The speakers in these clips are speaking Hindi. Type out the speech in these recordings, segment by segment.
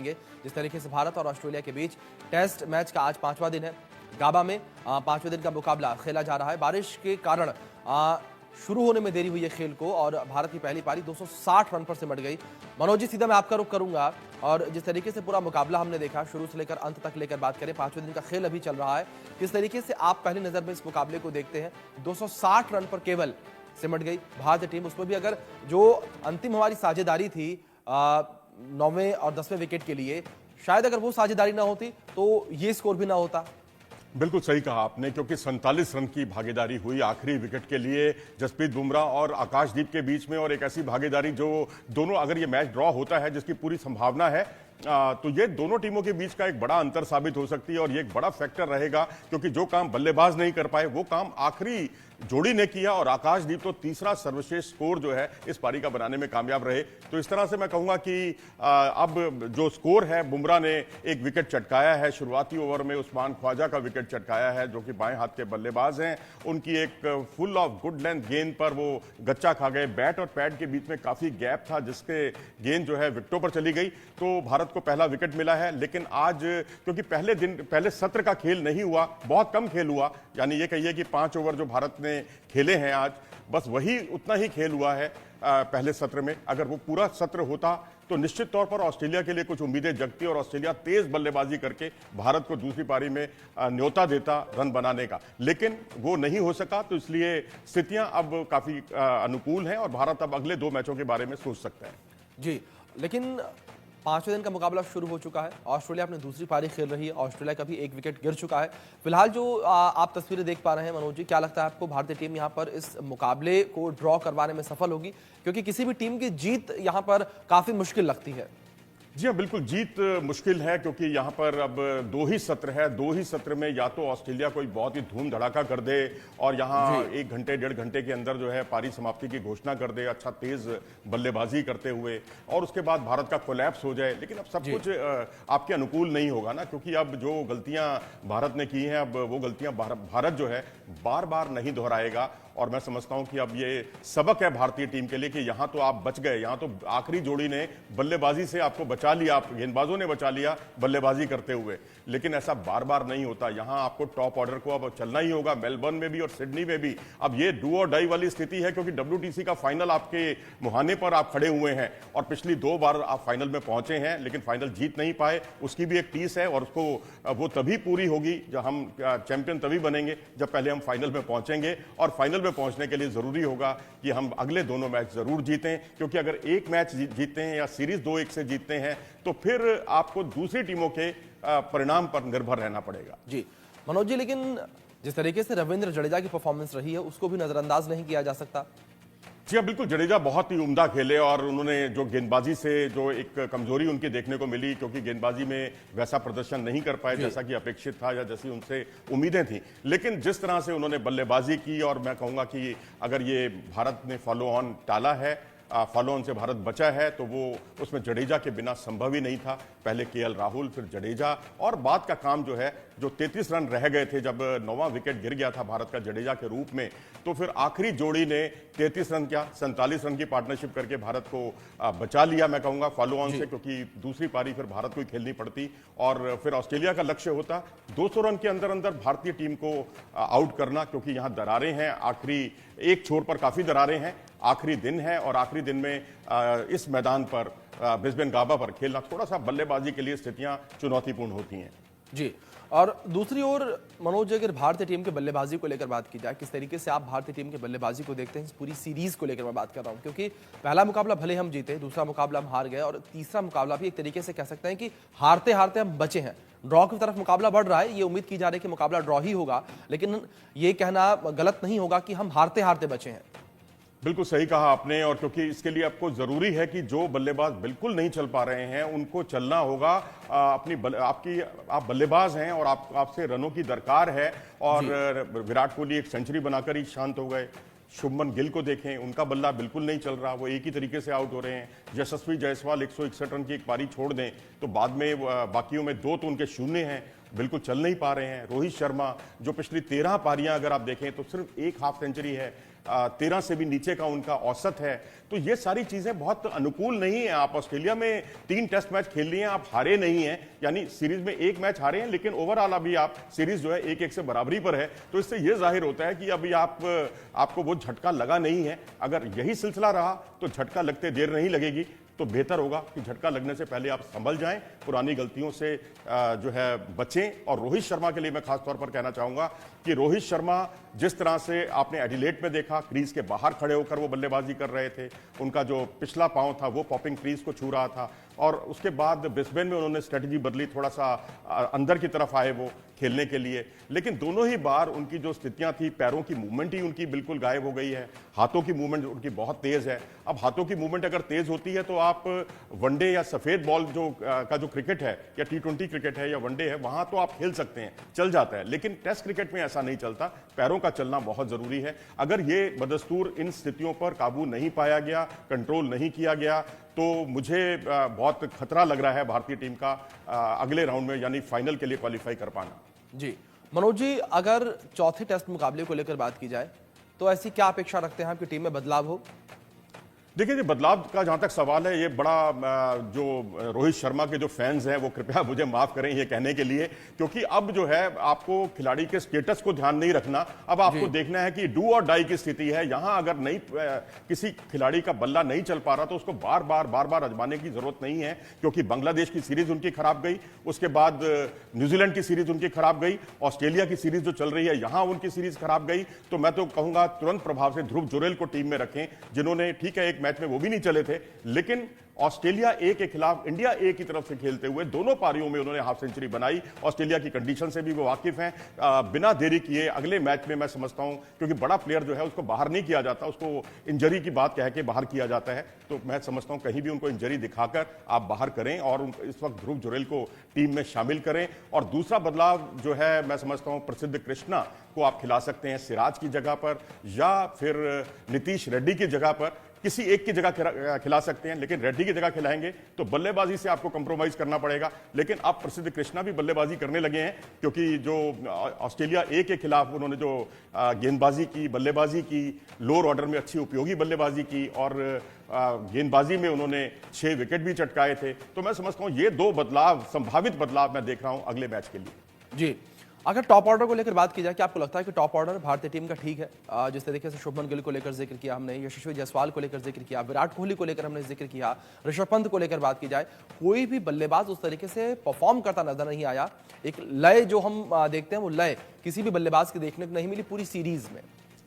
जिस तरीके से भारत और ऑस्ट्रेलिया के बीच टेस्ट मैच का आज 5वां दिन है। गाबा में 5वें दिन का मुकाबला खेला जा रहा है। बारिश के कारण शुरू होने में देरी हुई है खेल को और भारत की पहली पारी 260 रन पर सिमट गई। मनोज जी, सीधा मैं आपका रुख करूंगा और जिस तरीके से पूरा मुकाबला हमने देखा शुरू से लेकर अंत तक लेकर बात करें, 5वें दिन का खेल अभी चल रहा है, किस तरीके से आप पहली नजर में इस मुकाबले को देखते हैं? 260 रन पर केवल सिमट गई भारतीय टीम, उसमें भी अगर जो अंतिम हमारी साझेदारी थी 9वें और 10वें विकेट के लिए, शायद अगर वो साझेदारी ना होती तो ये स्कोर भी ना होता। बिल्कुल सही कहा आपने, क्योंकि 47 रन की भागीदारी हुई आखिरी विकेट के लिए जसप्रीत बुमराह और आकाशदीप के बीच में, और एक ऐसी भागीदारी जो दोनों, अगर ये मैच ड्रॉ होता है जिसकी पूरी संभावना है, तो ये दोनों टीमों के बीच का एक बड़ा अंतर साबित हो सकती है और ये एक बड़ा फैक्टर रहेगा, क्योंकि जो काम बल्लेबाज नहीं कर पाए वो काम आखिरी जोड़ी ने किया और आकाशदीप तो तीसरा सर्वश्रेष्ठ स्कोर जो है इस पारी का बनाने में कामयाब रहे। तो इस तरह से मैं कहूंगा कि अब जो स्कोर है, बुमराह ने एक विकेट चटकाया है शुरुआती ओवर में, उस्मान ख्वाजा का विकेट चटकाया है जो कि बाएं हाथ के बल्लेबाज हैं, उनकी एक फुल ऑफ गुड लेंथ गेंद पर वो गच्चा खा गए। बैट और पैड के बीच में काफी गैप था जिसके गेंद जो है विकेटों पर चली गई, तो भारत को पहला विकेट मिला है। लेकिन आज क्योंकि पहले सत्र का खेल नहीं हुआ, बहुत कम खेल हुआ, यानी ये कहिए कि 5 ओवर जो भारत ने खेले हैं आज, बस वही उतना ही खेल हुआ है पहले सत्र में। अगर वो पूरा सत्र होता तो निश्चित तौर पर ऑस्ट्रेलिया के लिए कुछ उम्मीदें जगती और ऑस्ट्रेलिया तेज बल्लेबाजी करके भारत को दूसरी पारी में न्योता देता रन बनाने का, लेकिन वो नहीं हो सका। तो इसलिए स्थितियां अब काफी अनुकूल हैं और भारत अब अगले 2 मैचों के बारे में सोच सकता है। जी, लेकिन 5वें दिन का मुकाबला शुरू हो चुका है। ऑस्ट्रेलिया अपनी दूसरी पारी खेल रही है। ऑस्ट्रेलिया का भी एक विकेट गिर चुका है। फिलहाल जो आप तस्वीरें देख पा रहे हैं मनोज जी, क्या लगता है आपको भारतीय टीम यहां पर इस मुकाबले को ड्रॉ करवाने में सफल होगी? क्योंकि किसी भी टीम की जीत यहां पर काफी मुश्किल लगती है। जी हाँ, बिल्कुल जीत मुश्किल है, क्योंकि यहाँ पर अब 2 ही सत्र है। 2 ही सत्र में या तो ऑस्ट्रेलिया कोई बहुत ही धूम धड़ाका कर दे और यहाँ 1 घंटे 1.5 घंटे के अंदर जो है पारी समाप्ति की घोषणा कर दे, अच्छा तेज बल्लेबाजी करते हुए, और उसके बाद भारत का कोलैप्स हो जाए। लेकिन अब सब कुछ आपके अनुकूल नहीं होगा ना, क्योंकि अब जो गलतियां भारत ने की हैं, अब वो गलतियां भारत जो है बार बार नहीं दोहराएगा। और मैं समझता हूं कि अब ये सबक है भारतीय टीम के लिए कि यहां तो आप बच गए, यहां तो आखिरी जोड़ी ने बल्लेबाजी से आपको बचा लिया, आप गेंदबाजों ने बचा लिया बल्लेबाजी करते हुए, लेकिन ऐसा बार बार नहीं होता। यहां आपको टॉप ऑर्डर को अब चलना ही होगा, मेलबर्न में भी और सिडनी में भी। अब ये डू और डाई वाली स्थिति है, क्योंकि WTC का फाइनल आपके मुहाने पर आप खड़े हुए हैं और पिछली 2 बार आप फाइनल में पहुंचे हैं, लेकिन फाइनल जीत नहीं पाए। उसकी भी एक टीस है और उसको वो तभी पूरी होगी जब हम चैंपियन तभी बनेंगे जब पहले हम फाइनल में पहुंचेंगे, और फाइनल में पहुंचने के लिए जरूरी होगा कि हम अगले दोनों मैच जरूर जीतें, क्योंकि अगर एक मैच जीतते हैं या सीरीज 2-1 से जीतते हैं तो फिर आपको दूसरी टीमों के परिणाम पर निर्भर रहना पड़ेगा। जी मनोज जी, लेकिन जिस तरीके से रविंद्र जडेजा की परफॉर्मेंस रही है उसको भी नजरअंदाज नहीं किया जा सकता। जी हाँ, बिल्कुल जडेजा बहुत ही उम्दा खेले और उन्होंने जो गेंदबाजी से जो एक कमजोरी उनकी देखने को मिली, क्योंकि गेंदबाजी में वैसा प्रदर्शन नहीं कर पाए जैसा कि अपेक्षित था या जैसी उनसे उम्मीदें थी। लेकिन जिस तरह से उन्होंने बल्लेबाजी की, और मैं कहूंगा कि अगर ये भारत ने फॉलो ऑन टाला है, फॉलो ऑन से भारत बचा है, तो वो उसमें जडेजा के बिना संभव ही नहीं था। पहले KL राहुल, फिर जडेजा, और बाद का काम जो है, जो 33 रन रह गए थे जब 9वां विकेट गिर गया था भारत का जडेजा के रूप में, तो फिर आखिरी जोड़ी ने 33 रन क्या 47 रन की पार्टनरशिप करके भारत को बचा लिया, मैं कहूंगा फॉलो ऑन से, क्योंकि दूसरी पारी फिर भारत को ही खेलनी पड़ती और फिर ऑस्ट्रेलिया का लक्ष्य होता 200 रन के अंदर अंदर भारतीय टीम को आउट करना, क्योंकि यहाँ दरारें हैं, आखिरी एक छोर पर काफी दरारें हैं, आखिरी दिन है और आखिरी दिन में इस मैदान पर ब्रिस्बेन गाबा पर खेलना थोड़ा सा बल्लेबाजी के लिए स्थितियां चुनौतीपूर्ण होती हैं। जी, और दूसरी ओर मनोज, अगर भारतीय टीम के बल्लेबाजी को लेकर बात की जाए, किस तरीके से आप भारतीय टीम के बल्लेबाजी को देखते हैं? इस पूरी सीरीज को लेकर मैं बात कर रहा हूं, क्योंकि पहला मुकाबला भले हम जीते, दूसरा मुकाबला हम हार गए और तीसरा मुकाबला भी एक तरीके से कह सकते हैं कि हारते हारते हम बचे हैं। ड्रॉ की तरफ मुकाबला बढ़ रहा है, ये उम्मीद की जा रही है कि मुकाबला ड्रॉ ही होगा, लेकिन ये कहना गलत नहीं होगा कि हम हारते हारते बचे हैं। बिल्कुल सही कहा आपने, और क्योंकि इसके लिए आपको जरूरी है कि जो बल्लेबाज बिल्कुल नहीं चल पा रहे हैं उनको चलना होगा। आप बल्लेबाज हैं और आपसे रनों की दरकार है, और विराट कोहली एक सेंचुरी बनाकर ही शांत हो गए। शुभमन गिल को देखें, उनका बल्ला बिल्कुल नहीं चल रहा, वो एक ही तरीके से आउट हो रहे हैं। यशस्वी जायसवाल 161 रन की एक पारी छोड़ दें तो बाद में बाकियों में 2 तो उनके शून्य हैं, बिल्कुल चल नहीं पा रहे हैं। रोहित शर्मा जो पिछली 13 पारियां अगर आप देखें तो सिर्फ एक हाफ सेंचुरी है, 13 से भी नीचे का उनका औसत है। तो ये सारी चीजें बहुत अनुकूल नहीं है। आप ऑस्ट्रेलिया में 3 टेस्ट मैच खेल लिए हैं, आप हारे नहीं हैं, यानी सीरीज में 1 मैच हारे हैं, लेकिन ओवरऑल अभी आप सीरीज जो है 1-1 से बराबरी पर है। तो इससे यह जाहिर होता है कि अभी आपको वो झटका लगा नहीं है। अगर यही सिलसिला रहा तो झटका लगते देर नहीं लगेगी, तो बेहतर होगा कि झटका लगने से पहले आप संभल जाएं, पुरानी गलतियों से जो है बचें। और रोहित शर्मा के लिए मैं खास तौर पर कहना चाहूंगा कि रोहित शर्मा जिस तरह से आपने एडिलेड में देखा, क्रीज के बाहर खड़े होकर वो बल्लेबाजी कर रहे थे, उनका जो पिछला पांव था वो पॉपिंग क्रीज को छू रहा था, और उसके बाद ब्रिस्बेन में उन्होंने स्ट्रेटजी बदली, थोड़ा सा अंदर की तरफ आए वो खेलने के लिए, लेकिन दोनों ही बार उनकी जो स्थितियां थी, पैरों की मूवमेंट ही उनकी बिल्कुल गायब हो गई है, हाथों की मूवमेंट उनकी बहुत तेज है। अब हाथों की मूवमेंट अगर तेज होती है तो आप वनडे या सफेद बॉल जो क्रिकेट है या T20 क्रिकेट है या वनडे है, वहां तो आप खेल सकते हैं, चल जाता है, लेकिन टेस्ट क्रिकेट में ऐसा नहीं चलता। पैरों का चलना बहुत जरूरी है। अगर ये बदस्तूर इन स्थितियों पर काबू नहीं पाया गया, कंट्रोल नहीं किया गया, तो मुझे बहुत खतरा लग रहा है भारतीय टीम का अगले राउंड में यानी फाइनल के लिए क्वालिफाई कर पाना। जी मनोज जी, अगर चौथे टेस्ट मुकाबले को लेकर बात की जाए तो ऐसी क्या अपेक्षा रखते हैं आपकी टीम में बदलाव हो? देखिए, बदलाव का जहां तक सवाल है, ये बड़ा जो रोहित शर्मा के जो फैंस हैं वो कृपया मुझे माफ करें ये कहने के लिए, क्योंकि अब जो है आपको खिलाड़ी के स्टेटस को ध्यान नहीं रखना, अब आपको देखना है कि डू और डाई की स्थिति है। यहां अगर नहीं किसी खिलाड़ी का बल्ला नहीं चल पा रहा तो उसको बार बार आजमाने की जरूरत नहीं है, क्योंकि बांग्लादेश की सीरीज उनकी खराब गई, उसके बाद न्यूजीलैंड की सीरीज उनकी खराब गई, ऑस्ट्रेलिया की सीरीज जो चल रही है यहां उनकी सीरीज खराब गई। तो मैं तो कहूंगा तुरंत प्रभाव से ध्रुव जुरेल को टीम में रखें, जिन्होंने ठीक है एक मैच में वो भी नहीं चले थे, लेकिन ऑस्ट्रेलिया ए के खिलाफ इंडिया ए की तरफ से खेलते हुए दोनों पारियों में उन्होंने हाफ सेंचुरी बनाई। ऑस्ट्रेलिया की कंडीशन से भी वो वाकिफ हैं। बिना देरी किए अगले मैच में मैं समझता हूं, क्योंकि बड़ा प्लेयर जो है उसको बाहर नहीं किया जाता, उसको इंजरी की बात कह के बाहर किया जाता है, तो मैं समझता हूं कहीं भी उनको इंजरी दिखाकर आप बाहर करें और इस वक्त ध्रुव जुरेल को टीम में शामिल करें। और दूसरा बदलाव जो है मैं समझता हूं प्रसिद्ध कृष्णा को आप खिला सकते हैं सिराज की जगह पर, या फिर नीतीश रेड्डी की जगह पर, किसी एक की जगह खिला सकते हैं, लेकिन रेड्डी की जगह खिलाएंगे तो बल्लेबाजी से आपको कंप्रोमाइज करना पड़ेगा। लेकिन अब प्रसिद्ध कृष्णा भी बल्लेबाजी करने लगे हैं, क्योंकि जो ऑस्ट्रेलिया ए के खिलाफ उन्होंने जो गेंदबाजी की, बल्लेबाजी की, लोअर ऑर्डर में अच्छी उपयोगी बल्लेबाजी की और गेंदबाजी में उन्होंने 6 विकेट भी चटकाए थे। तो मैं समझता हूं ये 2 बदलाव, संभावित बदलाव मैं देख रहा हूं अगले मैच के लिए। जी, अगर टॉप ऑर्डर को लेकर बात की जाए, क्या आपको लगता है कि टॉप ऑर्डर भारतीय टीम का ठीक है? जिस तरीके से शुभमन गिल को लेकर जिक्र किया हमने, यशस्वी जायसवाल को लेकर जिक्र किया, विराट कोहली को लेकर हमने जिक्र किया, ऋषभ पंत को लेकर बात की जाए, कोई भी बल्लेबाज उस तरीके से परफॉर्म करता नजर नहीं आया। एक लय जो हम देखते हैं वो लय किसी भी बल्लेबाज की देखने को नहीं मिली पूरी सीरीज में।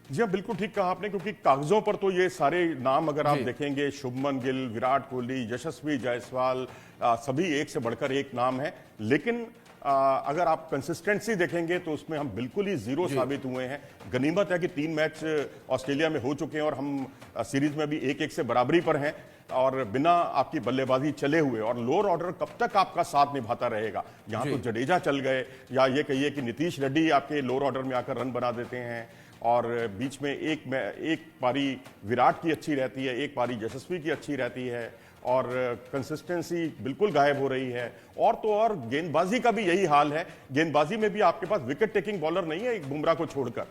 जी हाँ, बिल्कुल ठीक कहा आपने, क्योंकि कागजों पर तो ये सारे नाम अगर आप देखेंगे, शुभमन गिल, विराट कोहली, यशस्वी जायसवाल, सभी एक से बढ़कर एक नाम है, लेकिन अगर आप कंसिस्टेंसी देखेंगे तो उसमें हम बिल्कुल ही जीरो साबित हुए हैं। गनीमत है कि 3 मैच ऑस्ट्रेलिया में हो चुके हैं और हम सीरीज में भी 1-1 से बराबरी पर हैं और बिना आपकी बल्लेबाजी चले हुए। और लोअर ऑर्डर कब तक आपका साथ निभाता रहेगा? यहां तो जडेजा चल गए, या ये कहिए कि नीतीश रेड्डी आपके लोअर ऑर्डर में आकर रन बना देते हैं, और बीच में एक पारी विराट की अच्छी रहती है, एक पारी यशस्वी की अच्छी रहती है, और कंसिस्टेंसी बिल्कुल गायब हो रही है। और तो और गेंदबाजी का भी यही हाल है, गेंदबाजी में भी आपके पास विकेट टेकिंग बॉलर नहीं है एक बुमराह को छोड़कर।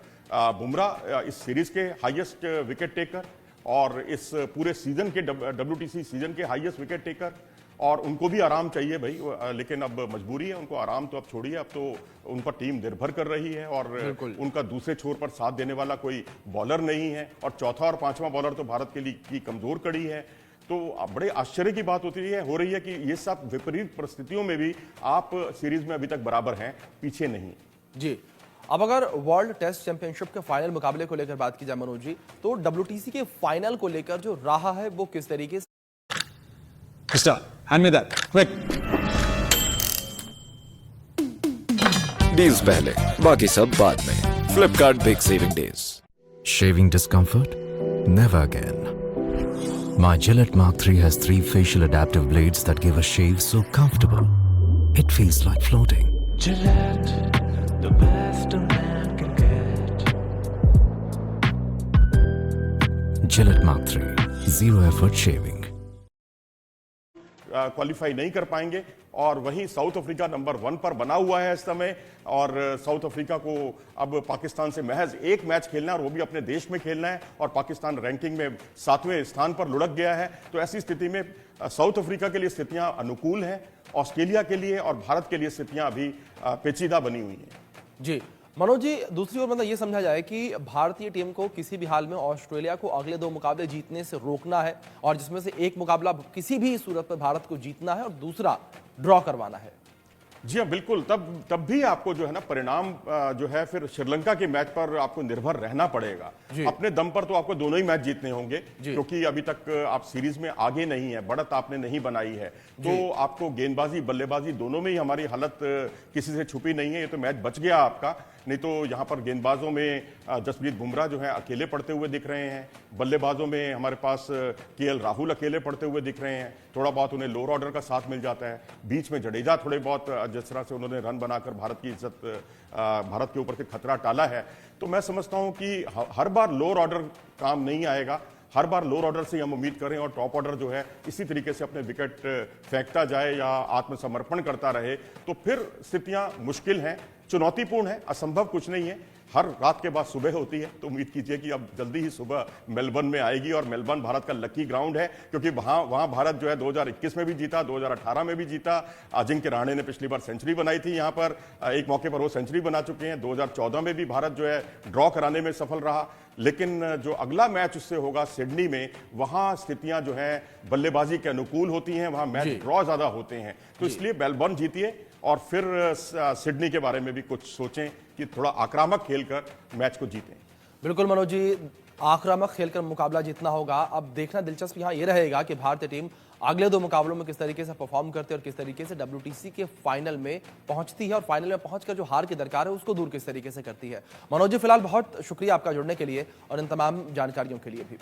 बुमराह इस सीरीज के हाईएस्ट विकेट टेकर और इस पूरे सीजन के WTC सीजन के हाईएस्ट विकेट टेकर, और उनको भी आराम चाहिए भाई, लेकिन अब मजबूरी है, उनको आराम तो अब छोड़िए, अब तो उन पर टीम निर्भर कर रही है और उनका दूसरे छोर पर साथ देने वाला कोई बॉलर नहीं है, और चौथा और पांचवा बॉलर तो भारत के लिए की कमजोर कड़ी है। तो बड़े आश्चर्य की बात हो रही है कि ये सब विपरीत परिस्थितियों में भी आप सीरीज में अभी तक बराबर हैं, पीछे नहीं। जी, अब अगर वर्ल्ड टेस्ट चैंपियनशिप के फाइनल मुकाबले को लेकर बात की जाए मनोज जी, तो WTC के फाइनल को लेकर जो रहा है वो किस तरीके से? Mister, hand me that, quick. Deals पहले, बाकी सब बाद में। Flipkart Big Saving Days. Shaving discomfort? Never again. My Gillette Mark III has 3 facial adaptive blades that give a shave so comfortable, it feels like floating. Gillette, the best a man can get. Gillette Mark III, zero effort shaving. Qualify नहीं कर पाएंगे। और वहीं साउथ अफ्रीका नंबर 1 पर बना हुआ है इस समय, और साउथ अफ्रीका को अब पाकिस्तान से महज एक मैच खेलना है और वो भी अपने देश में खेलना है, और पाकिस्तान रैंकिंग में 7वें स्थान पर लुढ़क गया है। तो ऐसी स्थिति में साउथ अफ्रीका के लिए स्थितियां अनुकूल हैं, ऑस्ट्रेलिया के लिए और भारत के लिए स्थितियां अभी पेचीदा बनी हुई हैं। जी मनोज जी, दूसरी ओर मतलब ये समझा जाए कि भारतीय टीम को किसी भी हाल में ऑस्ट्रेलिया को अगले 2 मुकाबले जीतने से रोकना है, और जिसमें से एक मुकाबला किसी भी सूरत पर भारत को जीतना है और दूसरा ड्रॉ करवाना है। जी हाँ, बिल्कुल। तब भी आपको जो है ना परिणाम जो है फिर श्रीलंका के मैच पर आपको निर्भर रहना पड़ेगा। अपने दम पर तो आपको दोनों ही मैच जीतने होंगे, क्योंकि अभी तक आप सीरीज में आगे नहीं है, बढ़त आपने नहीं बनाई है। तो आपको गेंदबाजी बल्लेबाजी दोनों में ही हमारी हालत किसी से छुपी नहीं है। ये तो मैच बच गया आपका, नहीं तो यहाँ पर गेंदबाजों में जसप्रीत बुमराह जो है अकेले पड़ते हुए दिख रहे हैं, बल्लेबाजों में हमारे पास केएल राहुल अकेले पड़ते हुए दिख रहे हैं, थोड़ा बहुत उन्हें लोअर ऑर्डर का साथ मिल जाता है, बीच में जडेजा थोड़े बहुत जिस तरह से उन्होंने रन बनाकर भारत की इज्जत, भारत के ऊपर से खतरा टाला है। तो मैं समझता हूं कि हर बार लोअर ऑर्डर काम नहीं आएगा, हर बार लोअर ऑर्डर से हम उम्मीद करें और टॉप ऑर्डर जो है इसी तरीके से अपने विकेट फेंकता जाए या आत्मसमर्पण करता रहे, तो फिर स्थितियां मुश्किल हैं, चुनौतीपूर्ण है, असंभव कुछ नहीं है। हर रात के बाद सुबह होती है, तो उम्मीद कीजिए कि अब जल्दी ही सुबह मेलबर्न में आएगी, और मेलबर्न भारत का लकी ग्राउंड है, क्योंकि वहां भारत जो है 2021 में भी जीता, 2018 में भी जीता। अजिंक्य रहाणे ने पिछली बार सेंचुरी बनाई थी यहाँ पर, एक मौके पर वो सेंचुरी बना चुके हैं। 2014 में भी भारत जो है ड्रॉ कराने में सफल रहा, लेकिन जो अगला मैच उससे होगा सिडनी में, वहां स्थितियां जो है बल्लेबाजी के अनुकूल होती हैं, वहां मैच ड्रॉ ज्यादा होते हैं। तो इसलिए मेलबर्न जीतिए और फिर सिडनी के बारे में भी कुछ सोचें कि थोड़ा आक्रामक खेलकर मैच को जीतें। बिल्कुल मनोज जी, आक्रामक खेलकर मुकाबला जीतना होगा। अब देखना दिलचस्प यहाँ ये रहेगा कि भारतीय टीम अगले 2 मुकाबलों में किस तरीके से परफॉर्म करती है और किस तरीके से WTC के फाइनल में पहुंचती है, और फाइनल में पहुंचकर जो हार की दरकार है उसको दूर किस तरीके से करती है। मनोज जी, फिलहाल बहुत शुक्रिया आपका जुड़ने के लिए और इन तमाम जानकारियों के लिए भी।